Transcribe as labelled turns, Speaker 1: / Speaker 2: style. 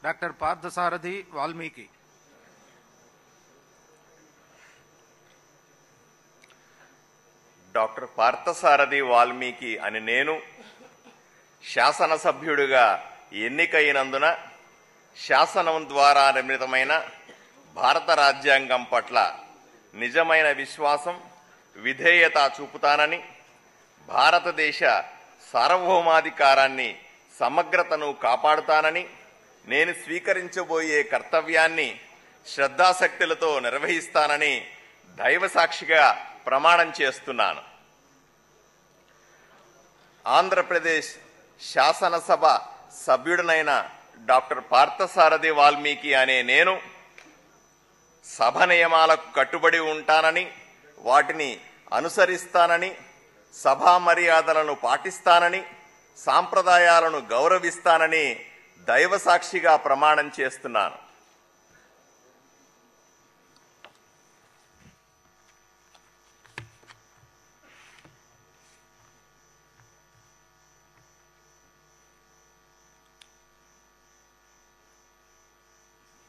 Speaker 1: Doctor Parthasarathi Valmiki.
Speaker 2: Doctor Parthasarathi Valmiki అని నేను శాసనసభ్యుడిగా ఎన్నికైనందున శాసనం ద్వారా నిర్మితమైన భారత రాజ్యాంగం పట్ల నిజమైన విశ్వాసం, విధేయత చూపుతానని, భారతదేశ సార్వభౌమాధికారాన్ని, సమగ్రతను కాపాడుతానని, నేను స్వీకరించబోయే కర్తవ్యాన్ని శ్రద్ధాశక్తులతో నిర్వహిస్తానని దైవసాక్షిగా ప్రమాణం చేస్తున్నాను. ఆంధ్రప్రదేశ్ శాసనసభ సభ్యుడినైన డాక్టర్ పార్థసారథి వాల్మీకి అనే నేను సభ నియమాలకు కట్టుబడి ఉంటానని, వాటిని అనుసరిస్తానని, సభా మర్యాదలను పాటిస్తానని, సాంప్రదాయాలను గౌరవిస్తానని దైవసాక్షిగా ప్రమాణం చేస్తున్నాను.